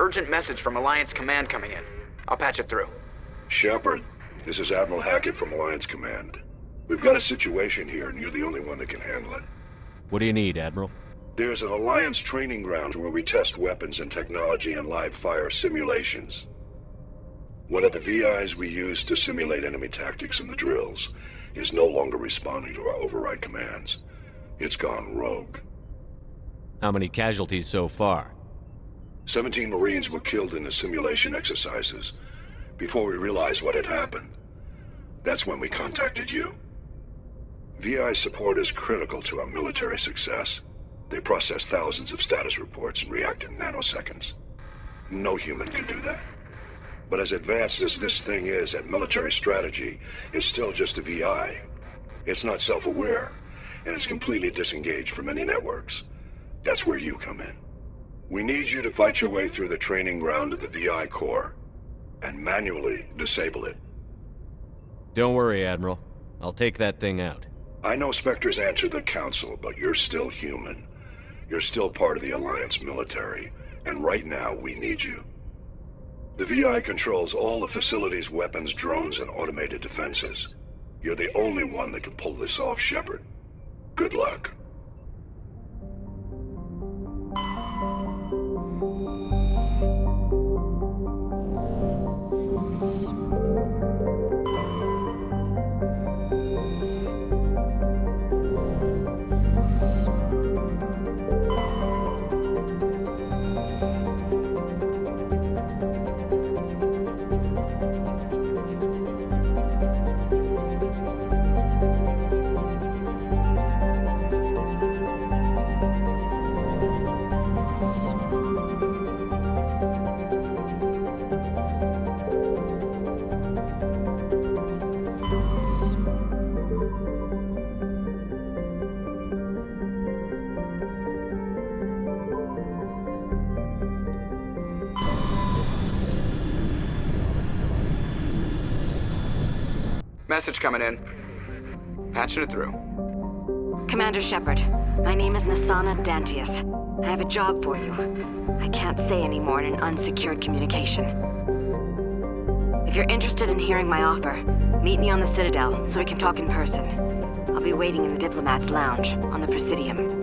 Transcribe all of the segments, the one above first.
urgent message from Alliance Command coming in. I'll patch it through. Shepard, this is Admiral Hackett from Alliance Command. We've got a situation here, and you're the only one that can handle it. What do you need, Admiral? There's an Alliance training ground where we test weapons and technology in live-fire simulations. One of the VIs we use to simulate enemy tactics in the drills is no longer responding to our override commands. It's gone rogue. How many casualties so far? 17 Marines were killed in the simulation exercises before we realized what had happened. That's when we contacted you. VI support is critical to our military success. They process thousands of status reports and react in nanoseconds. No human can do that. But as advanced as this thing is at military strategy, it's still just a VI. It's not self-aware, and it's completely disengaged from any networks. That's where you come in. We need you to fight your way through the training ground of the VI core, and manually disable it. Don't worry, Admiral. I'll take that thing out. I know Spectres answer the Council, but you're still human. You're still part of the Alliance military, and right now we need you. The VI controls all the facility's weapons, drones, and automated defenses. You're the only one that can pull this off, Shepard. Good luck. Message coming in. Patching it through. Commander Shepard, my name is Nassana Dantius. I have a job for you. I can't say any more in an unsecured communication. If you're interested in hearing my offer, meet me on the Citadel so we can talk in person. I'll be waiting in the Diplomat's Lounge on the Presidium.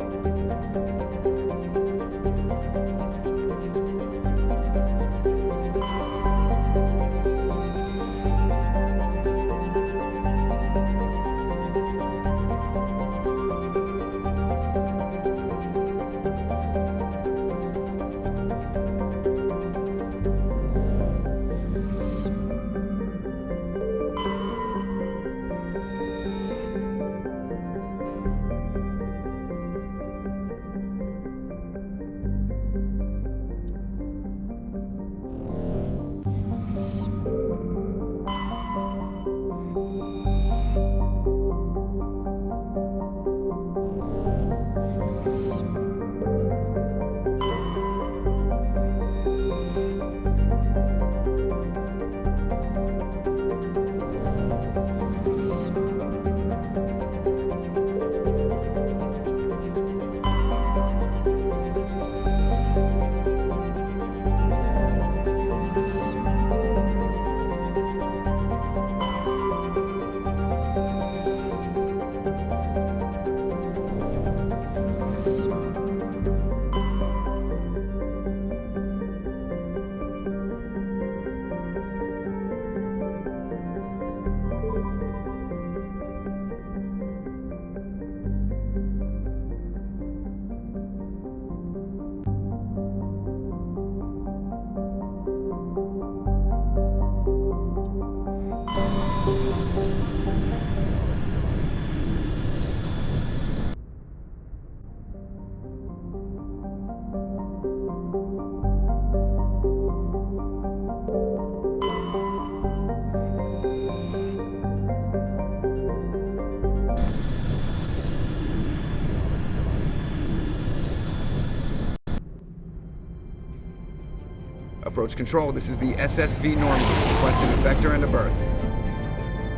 Approach Control, this is the SSV Normandy, requesting a vector and a berth.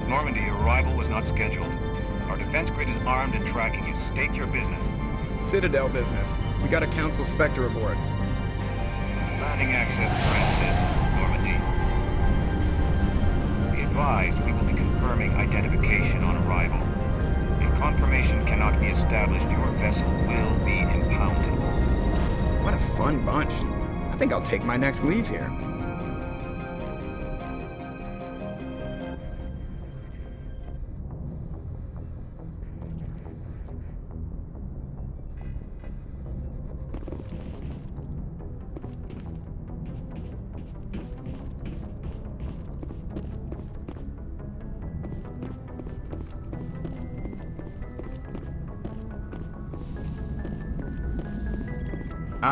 Normandy, your arrival was not scheduled. Our defense grid is armed and tracking you. State your business. Citadel business. We got a Council Spectre aboard. landing access granted, Normandy. Be advised, we will be confirming identification on arrival. If confirmation cannot be established, your vessel will be impounded. What a fun bunch. I think I'll take my next leave here.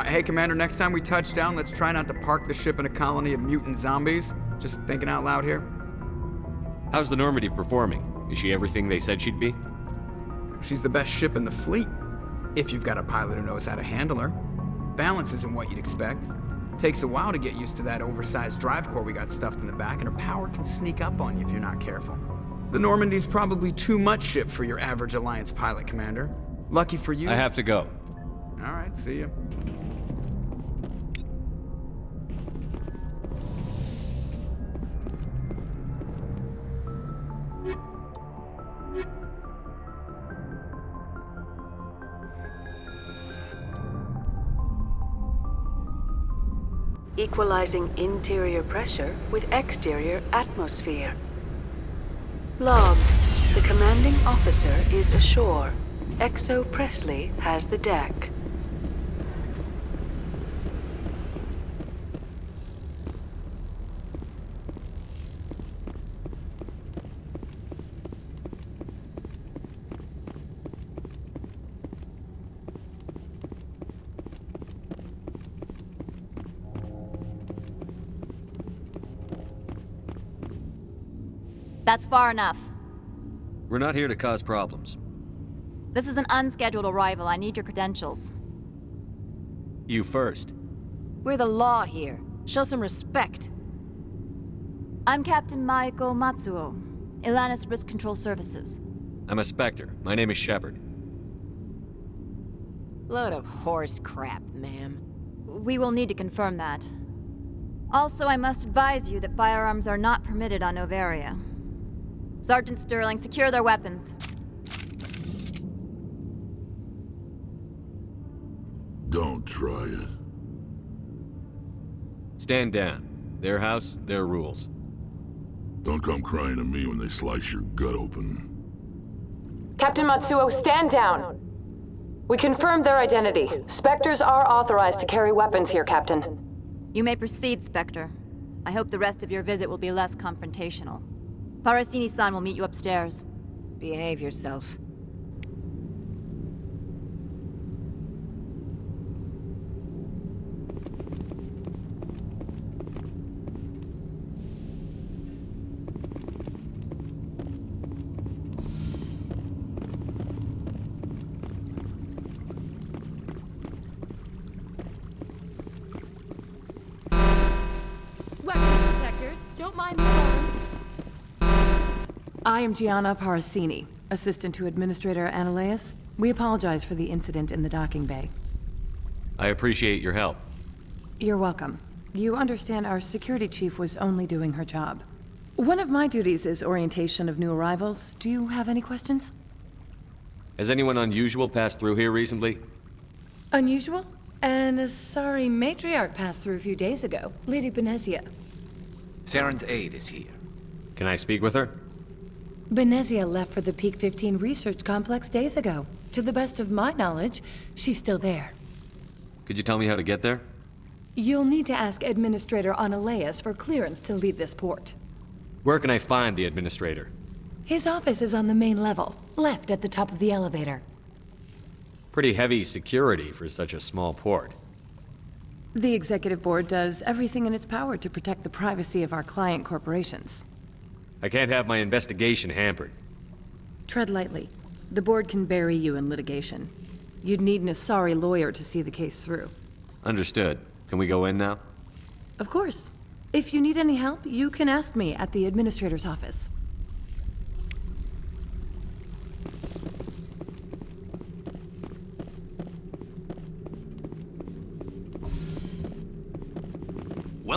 Hey, Commander, next time we touch down, let's try not to park the ship in a colony of mutant zombies. Just thinking out loud here. How's the Normandy performing? Is she everything they said she'd be? She's the best ship in the fleet, if you've got a pilot who knows how to handle her. Balance isn't what you'd expect. Takes a while to get used to that oversized drive core we got stuffed in the back, and her power can sneak up on you if you're not careful. The Normandy's probably too much ship for your average Alliance pilot, Commander. Lucky for you. I have to go. All right, see you. Equalizing interior pressure with exterior atmosphere. Logged. The commanding officer is ashore. Exo Presley has the deck. That's far enough. We're not here to cause problems. This is an unscheduled arrival. I need your credentials. You first. We're the law here. Show some respect. I'm Captain Maiko Matsuo, Ilanis Risk Control Services. I'm a Spectre. My name is Shepard. Load of horse crap, ma'am. We will need to confirm that. Also, I must advise you that firearms are not permitted on Noveria. Sergeant Sterling, secure their weapons. Don't try it. Stand down. Their house, their rules. Don't come crying to me when they slice your gut open. Captain Matsuo, stand down! We confirmed their identity. Spectres are authorized to carry weapons here, Captain. You may proceed, Spectre. I hope the rest of your visit will be less confrontational. Parasini-san will meet you upstairs. Behave yourself. Weapons detectors, don't mind the alarms. I am Gianna Parasini, assistant to Administrator Analeas. We apologize for the incident in the docking bay. I appreciate your help. You're welcome. You understand our security chief was only doing her job. One of my duties is orientation of new arrivals. Do you have any questions? Has anyone unusual passed through here recently? Unusual? An Asari matriarch passed through a few days ago, Lady Benezia. Saren's aide is here. Can I speak with her? Benezia left for the Peak 15 research complex days ago. To the best of my knowledge, she's still there. Could you tell me how to get there? You'll need to ask Administrator Analeas for clearance to leave this port. Where can I find the Administrator? His office is on the main level, left at the top of the elevator. Pretty heavy security for such a small port. The Executive Board does everything in its power to protect the privacy of our client corporations. I can't have my investigation hampered. Tread lightly. The Board can bury you in litigation. You'd need an Asari lawyer to see the case through. Understood. Can we go in now? Of course. If you need any help, you can ask me at the Administrator's office.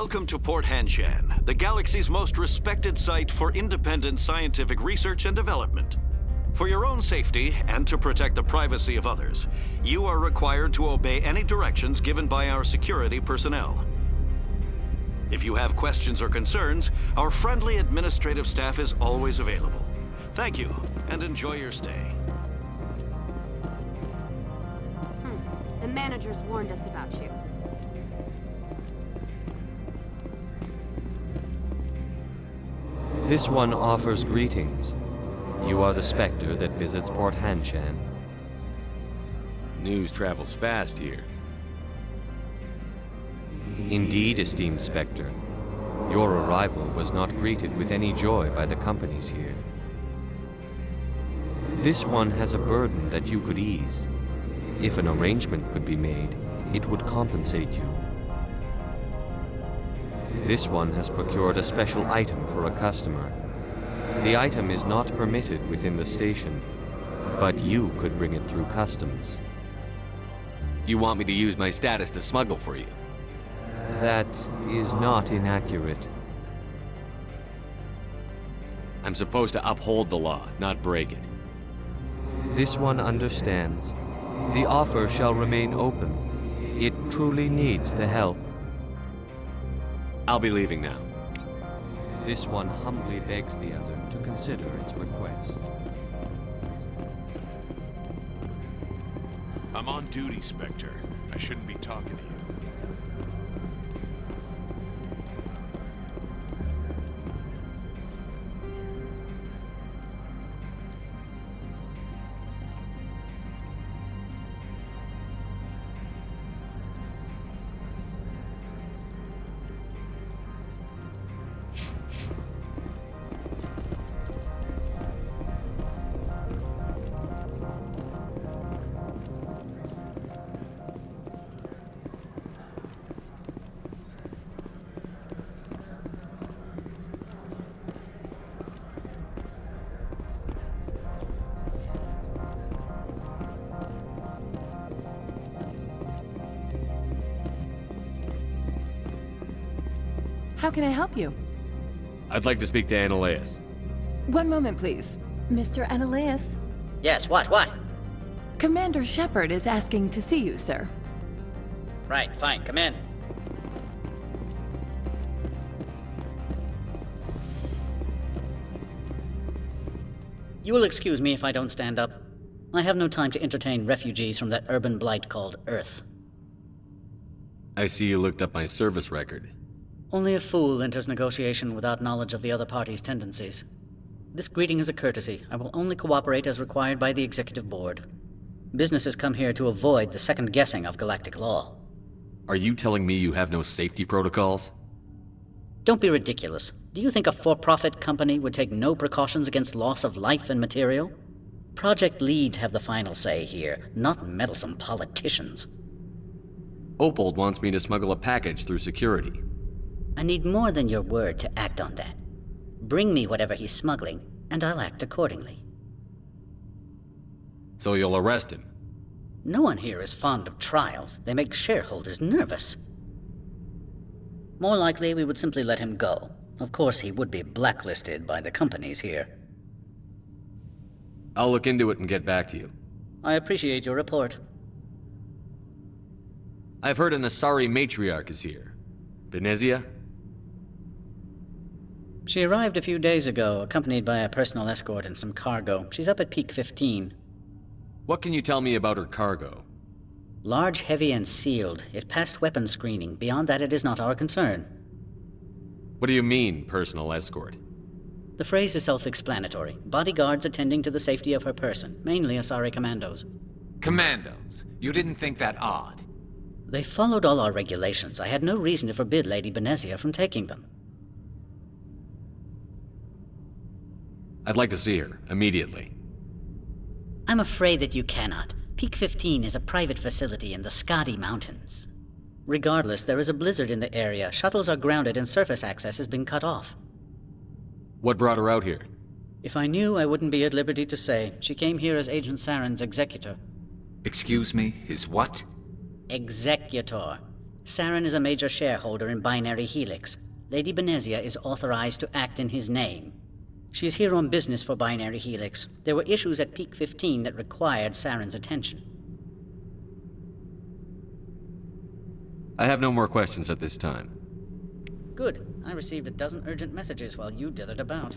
Welcome to Port Hanshan, the galaxy's most respected site for independent scientific research and development. For your own safety and to protect the privacy of others, you are required to obey any directions given by our security personnel. If you have questions or concerns, our friendly administrative staff is always available. Thank you, and enjoy your stay. The managers warned us about you. This one offers greetings. You are the Spectre that visits Port Hanshan. News travels fast here. Indeed, esteemed Spectre. Your arrival was not greeted with any joy by the companies here. This one has a burden that you could ease. If an arrangement could be made, it would compensate you. This one has procured a special item for a customer. The item is not permitted within the station, but you could bring it through customs. You want me to use my status to smuggle for you? That is not inaccurate. I'm supposed to uphold the law, not break it. This one understands. The offer shall remain open. It truly needs the help. I'll be leaving now. This one humbly begs the other to consider its request. I'm on duty, Spectre. I shouldn't be talking to you. How can I help you? I'd like to speak to Annaleus. One moment, please. Mr. Annaleus? Yes, what? Commander Shepard is asking to see you, sir. Right, fine, come in. You will excuse me if I don't stand up. I have no time to entertain refugees from that urban blight called Earth. I see you looked up my service record. Only a fool enters negotiation without knowledge of the other party's tendencies. This greeting is a courtesy. I will only cooperate as required by the Executive Board. Businesses come here to avoid the second guessing of galactic law. Are you telling me you have no safety protocols? Don't be ridiculous. Do you think a for-profit company would take no precautions against loss of life and material? Project leads have the final say here, not meddlesome politicians. Opold wants me to smuggle a package through security. I need more than your word to act on that. Bring me whatever he's smuggling, and I'll act accordingly. So you'll arrest him? No one here is fond of trials. They make shareholders nervous. More likely, we would simply let him go. Of course, he would be blacklisted by the companies here. I'll look into it and get back to you. I appreciate your report. I've heard an Asari matriarch is here. Benezia? She arrived a few days ago, accompanied by a personal escort and some cargo. She's up at Peak 15. What can you tell me about her cargo? Large, heavy, and sealed. It passed weapons screening. Beyond that, it is not our concern. What do you mean, personal escort? The phrase is self-explanatory. Bodyguards attending to the safety of her person, mainly Asari commandos. Commandos? You didn't think that odd? They followed all our regulations. I had no reason to forbid Lady Benezia from taking them. I'd like to see her, immediately. I'm afraid that you cannot. Peak 15 is a private facility in the Skadi Mountains. Regardless, there is a blizzard in the area. Shuttles are grounded and surface access has been cut off. What brought her out here? If I knew, I wouldn't be at liberty to say. She came here as Agent Saren's executor. Excuse me, his what? Executor. Saren is a major shareholder in Binary Helix. Lady Benezia is authorized to act in his name. She's here on business for Binary Helix. There were issues at Peak 15 that required Saren's attention. I have no more questions at this time. Good. I received a dozen urgent messages while you dithered about.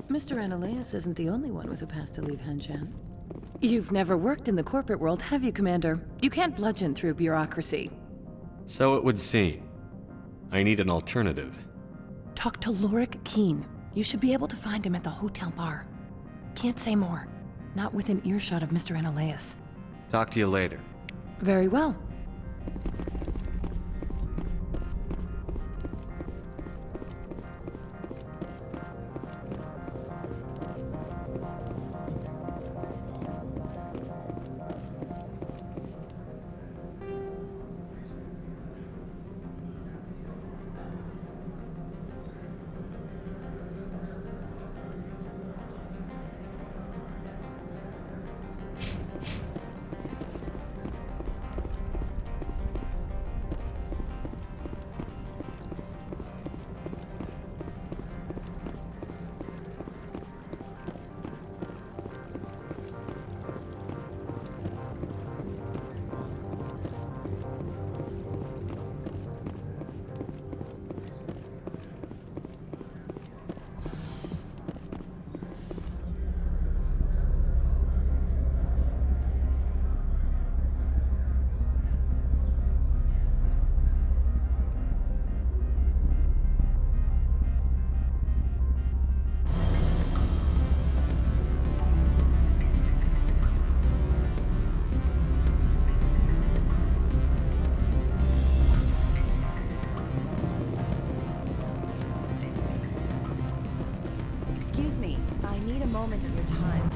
Mr. Ananias isn't the only one with a past to leave Henshan. You've never worked in the corporate world, have you, Commander? You can't bludgeon through bureaucracy. So it would seem. I need an alternative. Talk to Lorik Keen. You should be able to find him at the hotel bar. Can't say more. Not within earshot of Mr. Ananias. Talk to you later. Very well. Excuse me, I need a moment of your time.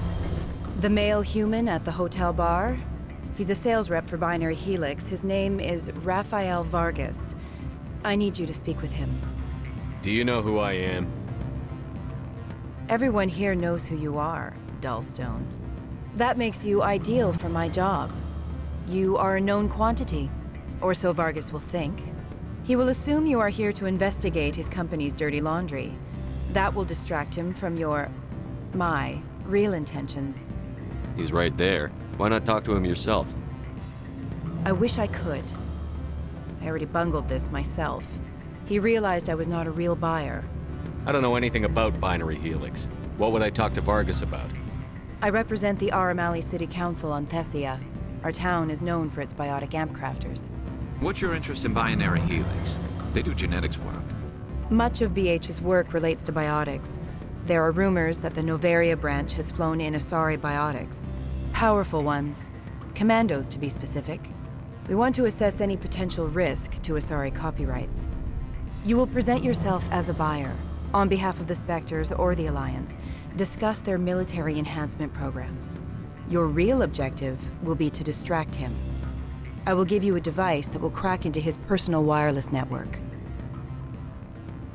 The male human at the hotel bar? He's a sales rep for Binary Helix. His name is Rafael Vargas. I need you to speak with him. Do you know who I am? Everyone here knows who you are, Dullstone. That makes you ideal for my job. You are a known quantity, or so Vargas will think. He will assume you are here to investigate his company's dirty laundry. That will distract him from my real intentions. He's right there. Why not talk to him yourself? I wish I could. I already bungled this myself. He realized I was not a real buyer. I don't know anything about Binary Helix. What would I talk to Vargas about? I represent the Aramali City Council on Thessia. Our town is known for its biotic amp crafters. What's your interest in Binary Helix? They do genetics work. Much of BH's work relates to biotics. There are rumors that the Noveria branch has flown in Asari biotics. Powerful ones. Commandos, to be specific. We want to assess any potential risk to Asari copyrights. You will present yourself as a buyer, on behalf of the Spectres or the Alliance, discuss their military enhancement programs. Your real objective will be to distract him. I will give you a device that will crack into his personal wireless network.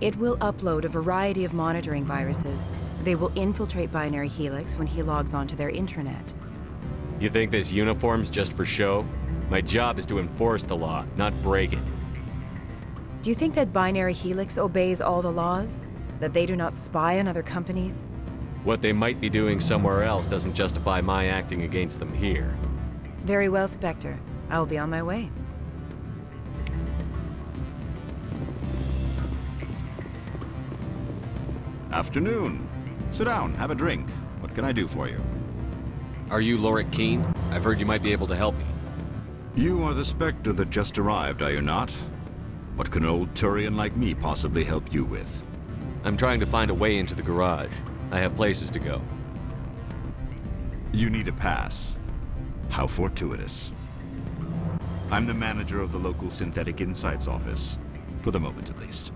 It will upload a variety of monitoring viruses. They will infiltrate Binary Helix when he logs onto their intranet. You think this uniform's just for show? My job is to enforce the law, not break it. Do you think that Binary Helix obeys all the laws? That they do not spy on other companies? What they might be doing somewhere else doesn't justify my acting against them here. Very well, Spectre. I will be on my way. Afternoon. Sit down, have a drink. What can I do for you? Are you Lorik Keen? I've heard you might be able to help me. You are the Spectre that just arrived, are you not? What can an old Turian like me possibly help you with? I'm trying to find a way into the garage. I have places to go. You need a pass. How fortuitous. I'm the manager of the local Synthetic Insights office. For the moment, at least.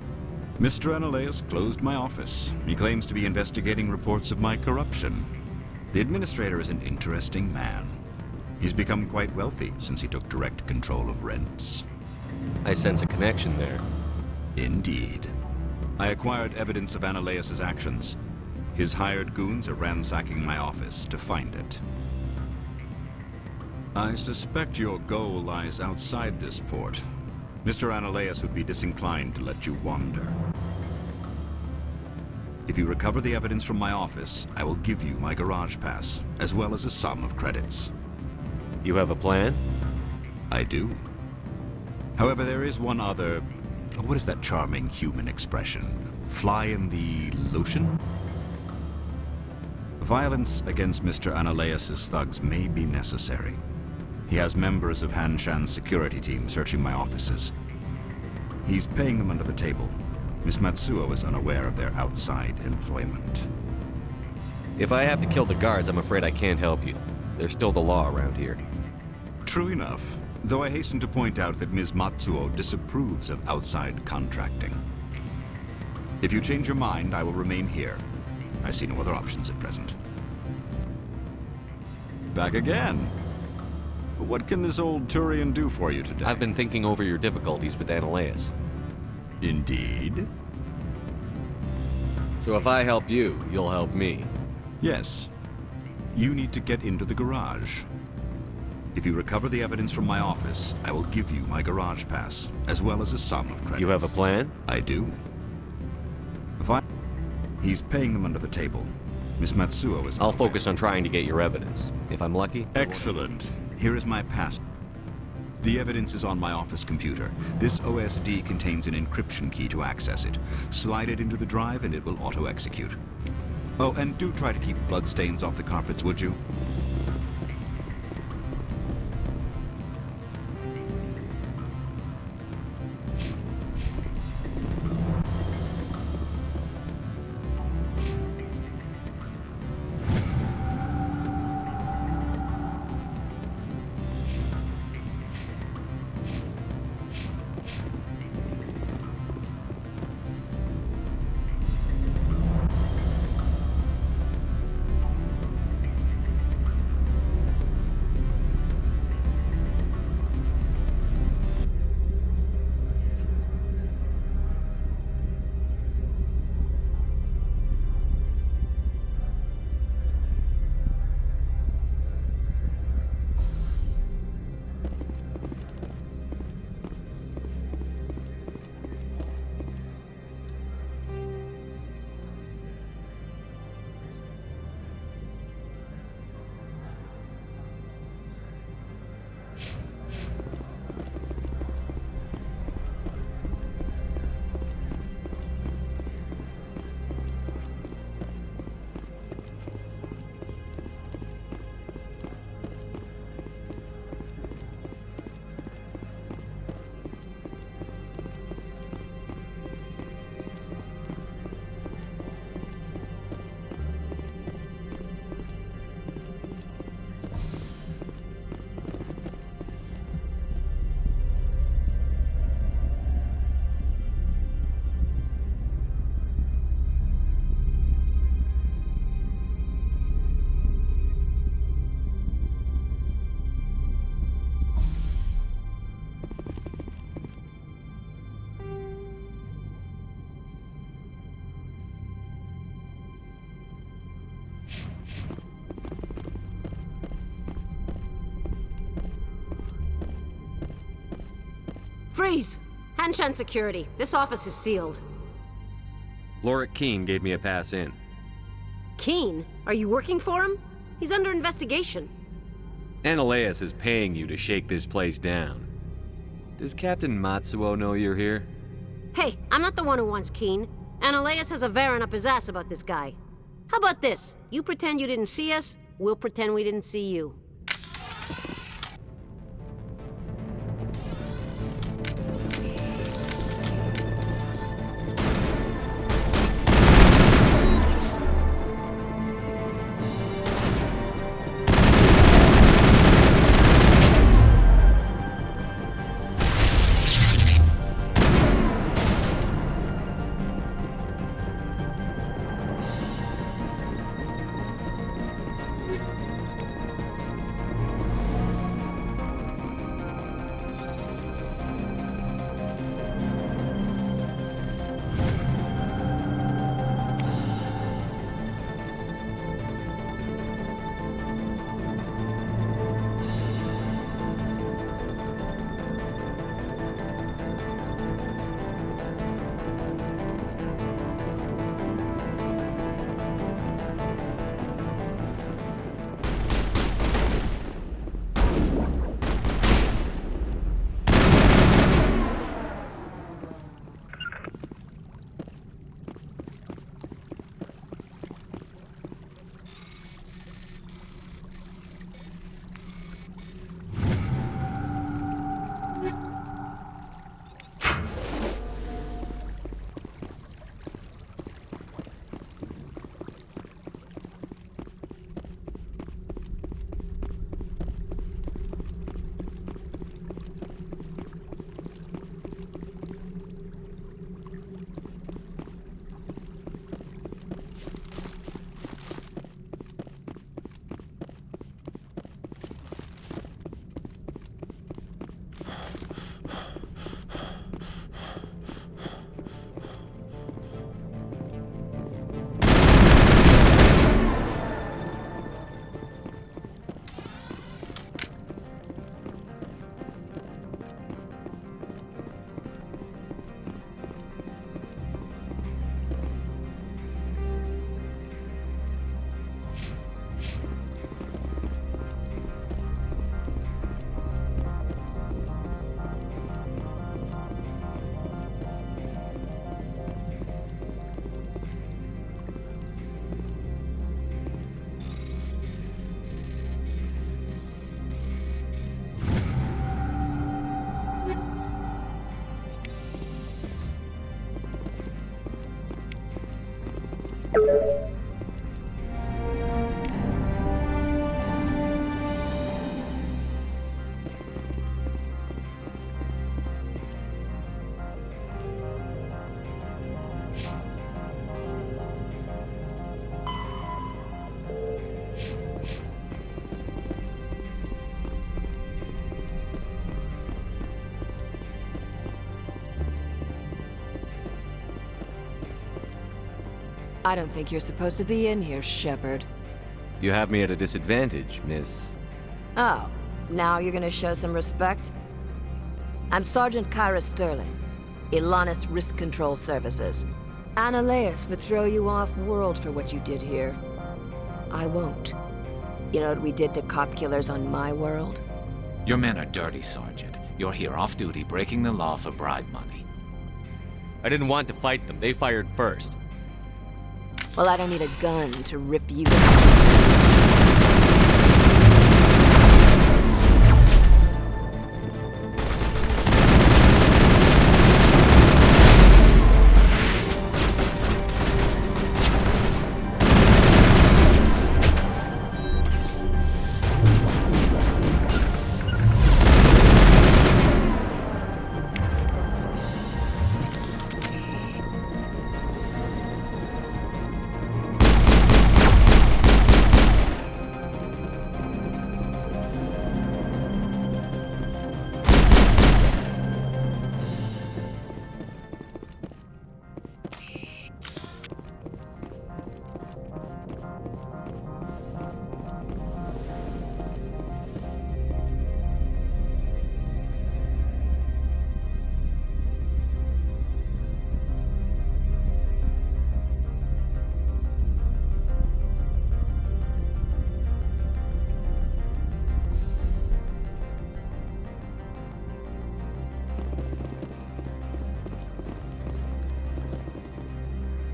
Mr. Ananias closed my office. He claims to be investigating reports of my corruption. The administrator is an interesting man. He's become quite wealthy since he took direct control of rents. I sense a connection there. Indeed. I acquired evidence of Ananias's actions. His hired goons are ransacking my office to find it. I suspect your goal lies outside this port. Mr. Analeas would be disinclined to let you wander. If you recover the evidence from my office, I will give you my garage pass, as well as a sum of credits. You have a plan? I do. However, there is one other... What is that charming human expression? Fly in the lotion? Violence against Mr. Analeas' thugs may be necessary. He has members of Han Shan's security team searching my offices. He's paying them under the table. Miss Matsuo is unaware of their outside employment. If I have to kill the guards, I'm afraid I can't help you. There's still the law around here. True enough, though I hasten to point out that Ms. Matsuo disapproves of outside contracting. If you change your mind, I will remain here. I see no other options at present. Back again. What can this old Turian do for you today? I've been thinking over your difficulties with Analeas. Indeed? So if I help you, you'll help me? Yes. You need to get into the garage. If you recover the evidence from my office, I will give you my garage pass, as well as a sum of credits. You have a plan? I do. He's paying them under the table. Miss Matsuo is... I'll focus on trying to get your evidence. If I'm lucky... Excellent. Here is my pass. The evidence is on my office computer. This OSD contains an encryption key to access it. Slide it into the drive and it will auto-execute. Oh, and do try to keep bloodstains off the carpets, would you? Freeze! Han Shan Security. This office is sealed. Lorik Keene gave me a pass in. Keene? Are you working for him? He's under investigation. Analeas is paying you to shake this place down. Does Captain Matsuo know you're here? Hey, I'm not the one who wants Keene. Analeas has a Varen up his ass about this guy. How about this? You pretend you didn't see us, we'll pretend we didn't see you. I don't think you're supposed to be in here, Shepard. You have me at a disadvantage, Miss. Oh, now you're gonna show some respect? I'm Sergeant Kyra Sterling, Ilanis Risk Control Services. Analeas would throw you off-world for what you did here. I won't. You know what we did to cop killers on my world? Your men are dirty, Sergeant. You're here off-duty, breaking the law for bribe money. I didn't want to fight them. They fired first. Well, I don't need a gun to rip you to pieces.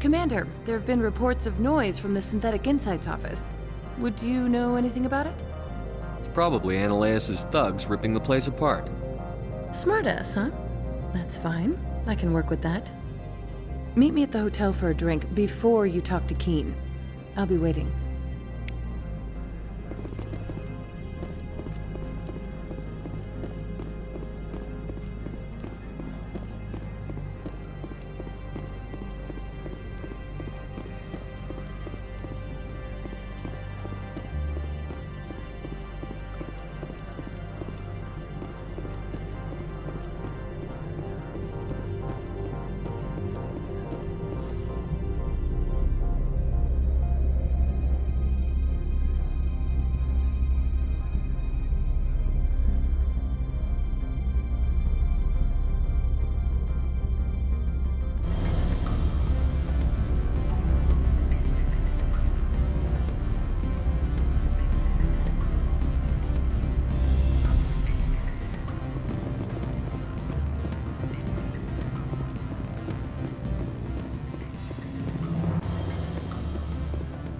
Commander, there have been reports of noise from the Synthetic Insights office. Would you know anything about it? It's probably Analeas' thugs ripping the place apart. Smartass, huh? That's fine. I can work with that. Meet me at the hotel for a drink before you talk to Keen. I'll be waiting.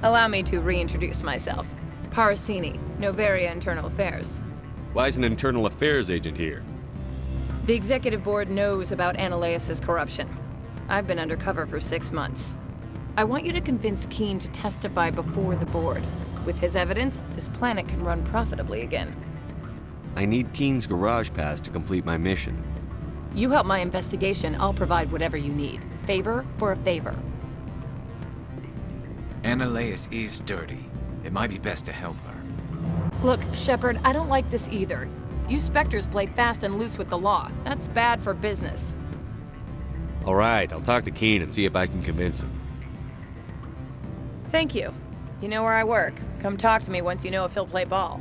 Allow me to reintroduce myself. Parasini, Noveria Internal Affairs. Why is an internal affairs agent here? The Executive Board knows about Analeas' corruption. I've been undercover for 6 months. I want you to convince Keen to testify before the board. With his evidence, this planet can run profitably again. I need Keen's garage pass to complete my mission. You help my investigation, I'll provide whatever you need. Favor for a favor. Analeas is dirty. It might be best to help her. Look, Shepard, I don't like this either. You Spectres play fast and loose with the law. That's bad for business. All right, I'll talk to Keen and see if I can convince him. Thank you. You know where I work. Come talk to me once you know if he'll play ball.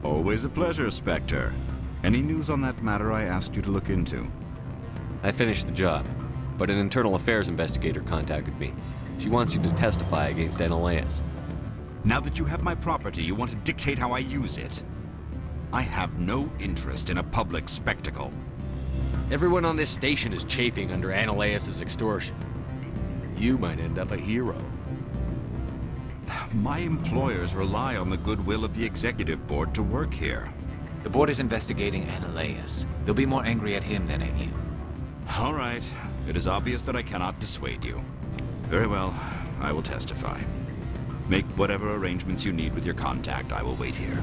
Always a pleasure, Spectre. Any news on that matter I asked you to look into? I finished the job, but an internal affairs investigator contacted me. She wants you to testify against Analeas. Now that you have my property, you want to dictate how I use it? I have no interest in a public spectacle. Everyone on this station is chafing under Analeas' extortion. You might end up a hero. My employers rely on the goodwill of the Executive Board to work here. The board is investigating Ananias. They'll be more angry at him than at you. All right. It is obvious that I cannot dissuade you. Very well. I will testify. Make whatever arrangements you need with your contact. I will wait here.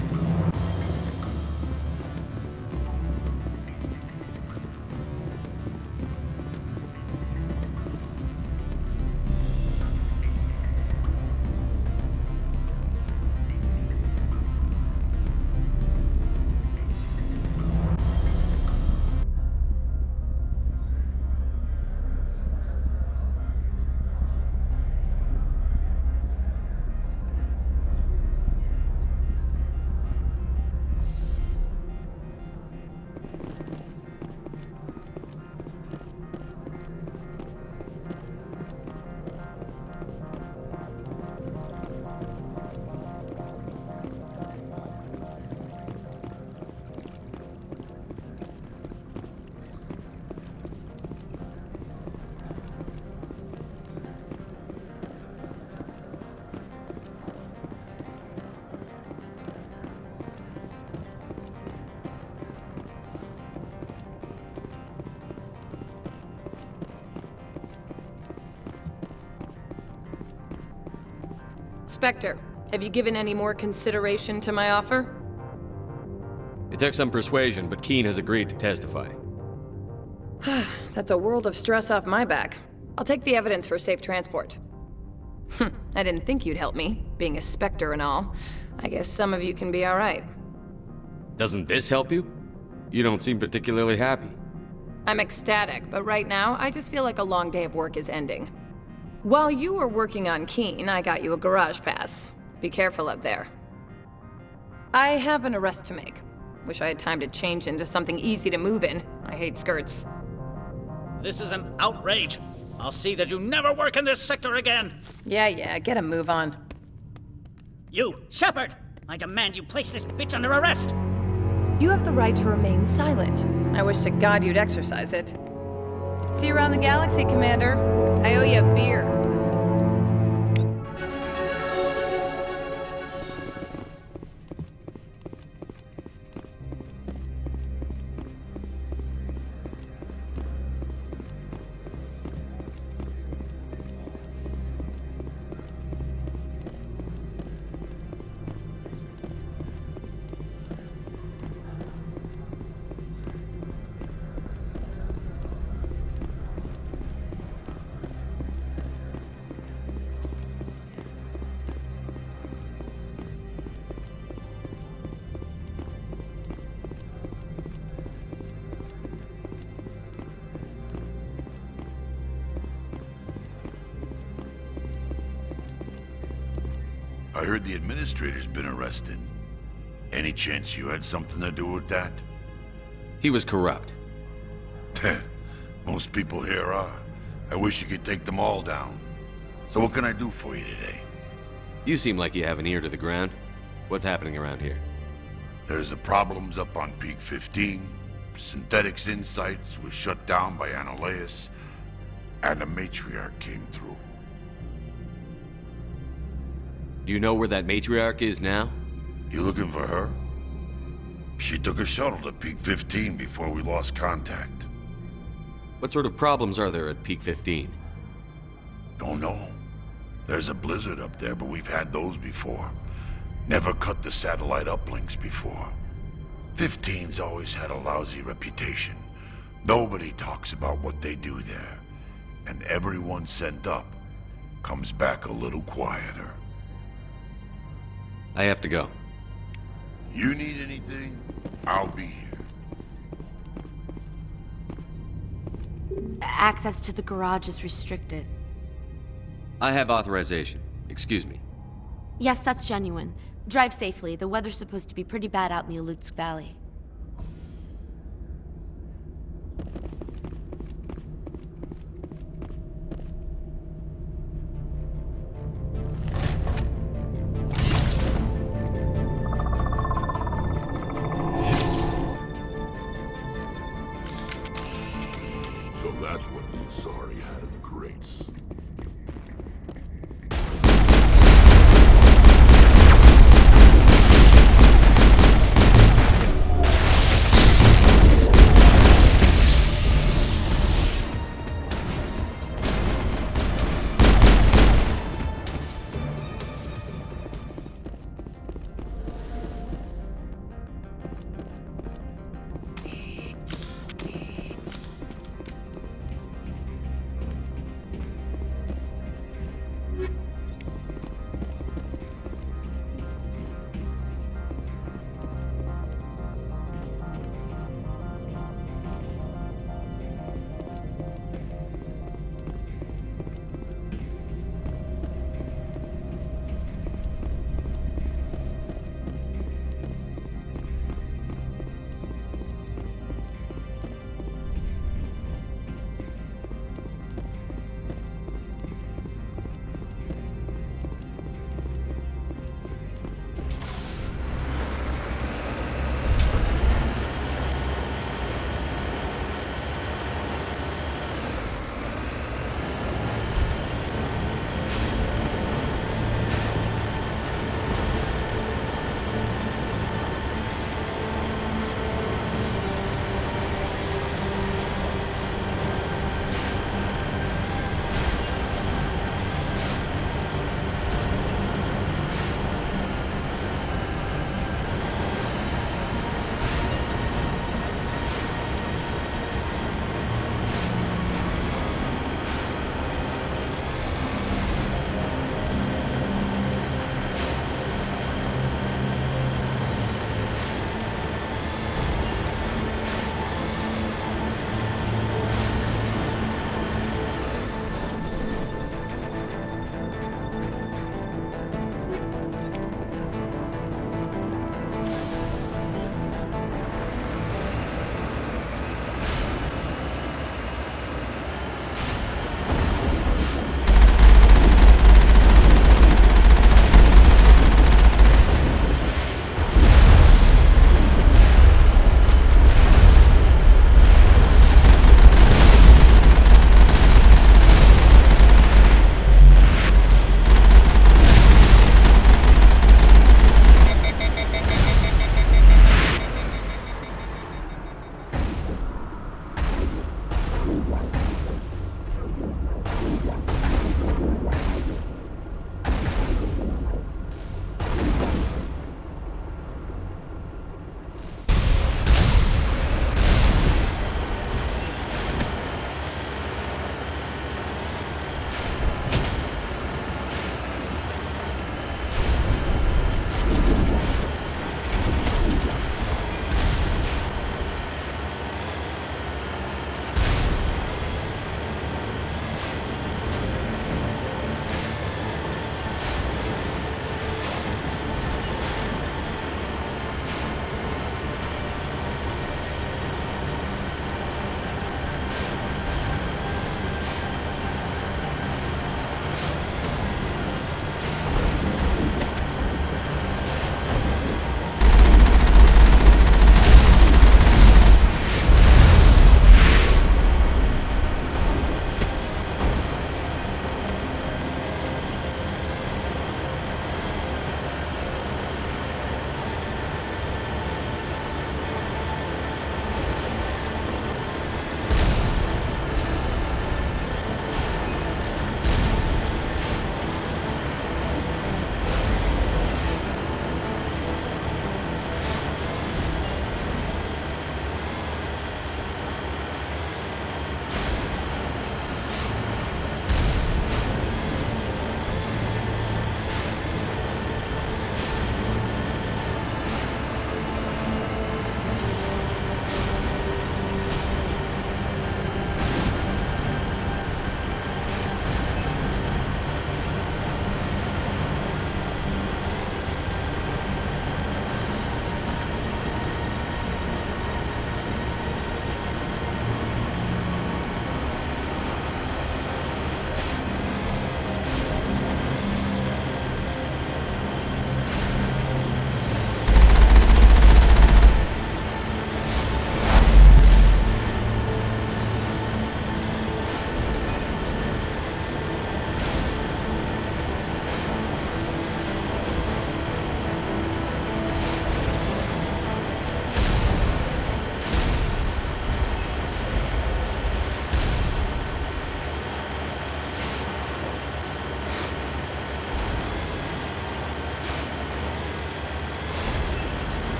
Spectre, have you given any more consideration to my offer? It took some persuasion, but Keen has agreed to testify. That's a world of stress off my back. I'll take the evidence for safe transport. I didn't think you'd help me, being a Spectre and all. I guess some of you can be alright. Doesn't this help you? You don't seem particularly happy. I'm ecstatic, but right now, I just feel like a long day of work is ending. While you were working on Keen, I got you a garage pass. Be careful up there. I have an arrest to make. Wish I had time to change into something easy to move in. I hate skirts. This is an outrage. I'll see that you never work in this sector again. Yeah, get a move on. You, Shepard! I demand you place this bitch under arrest! You have the right to remain silent. I wish to God you'd exercise it. See you around the galaxy, Commander. I owe you a beer. I heard the administrator's been arrested. Any chance you had something to do with that? He was corrupt. Most people here are. I wish you could take them all down. So what can I do for you today? You seem like you have an ear to the ground. What's happening around here? There's the problems up on Peak 15. Synthetics Insights was shut down by Ananias. And the Matriarch came through. Do you know where that Matriarch is now? You looking for her? She took a shuttle to Peak 15 before we lost contact. What sort of problems are there at Peak 15? Don't know. There's a blizzard up there, but we've had those before. Never cut the satellite uplinks before. 15's always had a lousy reputation. Nobody talks about what they do there. And everyone sent up comes back a little quieter. I have to go. You need anything? I'll be here. Access to the garage is restricted. I have authorization. Excuse me. Yes, that's genuine. Drive safely. The weather's supposed to be pretty bad out in the Alutsk Valley. So that's what the Asari had in the crates.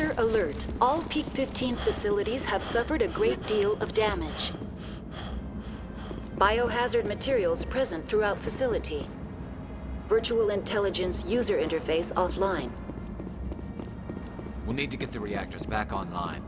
User alert. All Peak 15 facilities have suffered a great deal of damage. Biohazard materials present throughout facility. Virtual intelligence user interface offline. We'll need to get the reactors back online.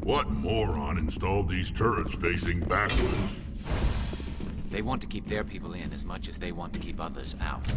What moron installed these turrets facing backwards? They want to keep their people in as much as they want to keep others out.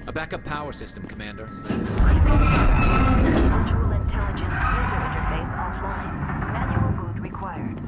A backup power system, Commander. Virtual intelligence user interface offline. Manual boot required.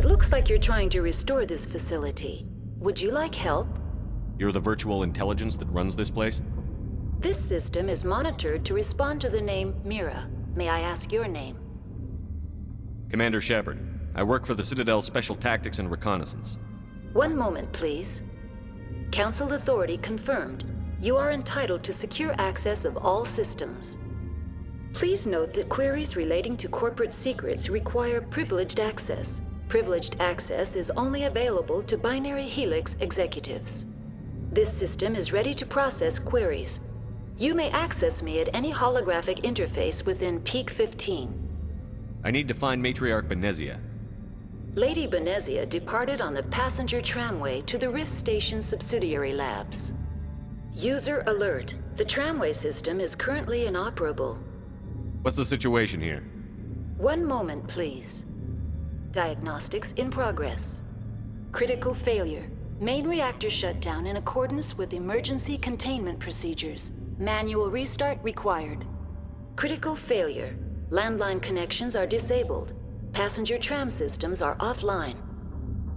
Looks like you're trying to restore this facility. Would you like help? You're the virtual intelligence that runs this place? This system is monitored to respond to the name Mira. May I ask your name? Commander Shepard. I work for the Citadel Special Tactics and Reconnaissance. One moment, please. Council authority confirmed. You are entitled to secure access of all systems. Please note that queries relating to corporate secrets require privileged access. Privileged access is only available to Binary Helix executives. This system is ready to process queries. You may access me at any holographic interface within Peak 15. I need to find Matriarch Benezia. Lady Benezia departed on the passenger tramway to the Rift Station subsidiary labs. User alert. The tramway system is currently inoperable. What's the situation here? One moment, please. Diagnostics in progress. Critical failure. Main reactor shutdown in accordance with emergency containment procedures. Manual restart required. Critical failure. Landline connections are disabled. Passenger tram systems are offline.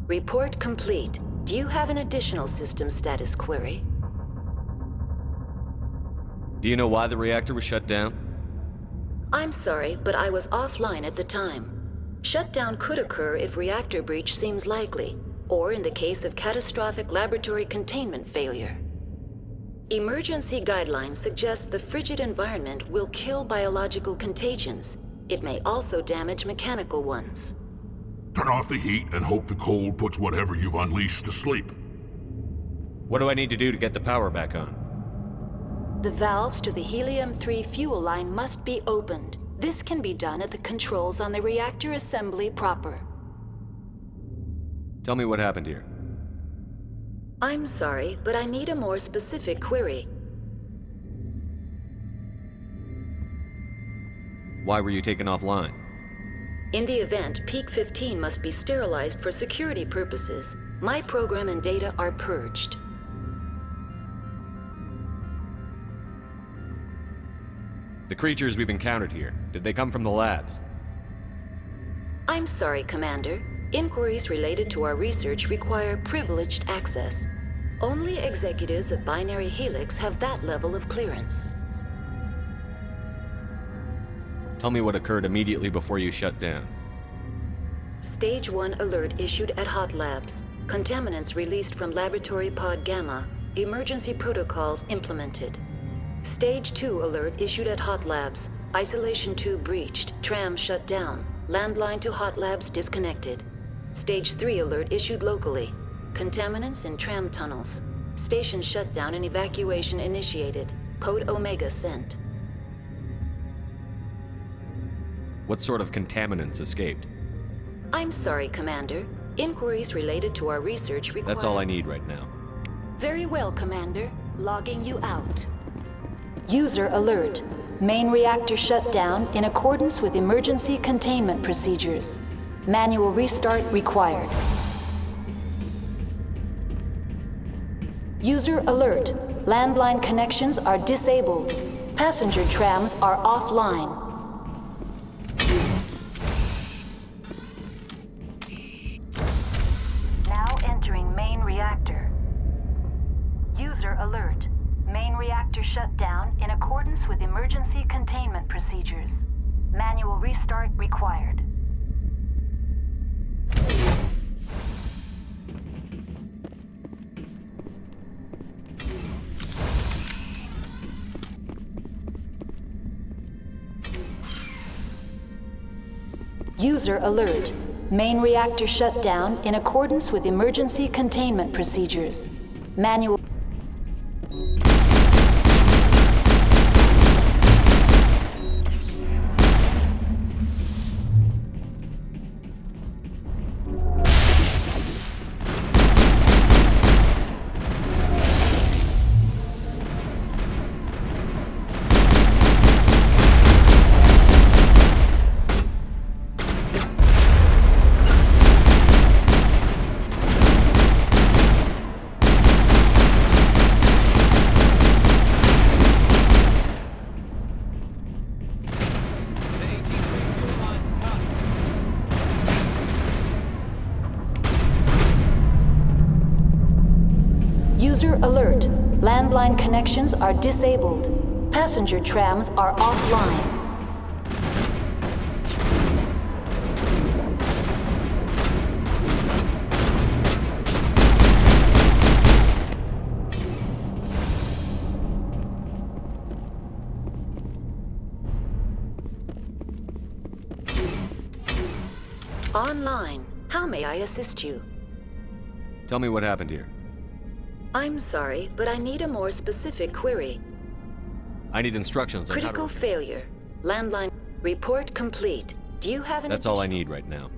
Report complete. Do you have an additional system status query? Do you know why the reactor was shut down? I'm sorry, but I was offline at the time. Shutdown could occur if reactor breach seems likely, or in the case of catastrophic laboratory containment failure. Emergency guidelines suggest the frigid environment will kill biological contagions. It may also damage mechanical ones. Turn off the heat and hope the cold puts whatever you've unleashed to sleep. What do I need to do to get the power back on? The valves to the Helium-3 fuel line must be opened. This can be done at the controls on the reactor assembly proper. Tell me what happened here. I'm sorry, but I need a more specific query. Why were you taken offline? In the event, Peak 15 must be sterilized for security purposes. My program and data are purged. The creatures we've encountered here, did they come from the labs? I'm sorry, Commander. Inquiries related to our research require privileged access. Only executives of Binary Helix have that level of clearance. Tell me what occurred immediately before you shut down. Stage 1 alert issued at Hot Labs. Contaminants released from Laboratory Pod Gamma. Emergency protocols implemented. Stage 2 alert issued at Hot Labs. Isolation tube breached. Tram shut down. Landline to Hot Labs disconnected. Stage 3 alert issued locally. Contaminants in tram tunnels. Station shutdown and evacuation initiated. Code Omega sent. What sort of contaminants escaped? I'm sorry, Commander. Inquiries related to our research require... That's all I need right now. Very well, Commander. Logging you out. User alert. Main reactor shut down in accordance with emergency containment procedures. Manual restart required. User alert. Landline connections are disabled. Passenger trams are offline. Now entering main reactor. User alert. Main reactor shut down in accordance with emergency containment procedures. Manual restart required. User alert. Main reactor shut down in accordance with emergency containment procedures. Manual... User alert. Landline connections are disabled. Passenger trams are offline. Online. How may I assist you? Tell me what happened here. I'm sorry, but I need a more specific query. I need instructions on how to... Critical failure. Landline. Report complete. Do you have an... That's all I need right now.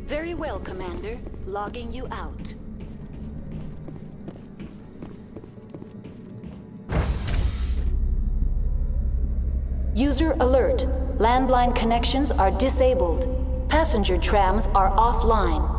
Very well, Commander. Logging you out. User alert. Landline connections are disabled. Passenger trams are offline.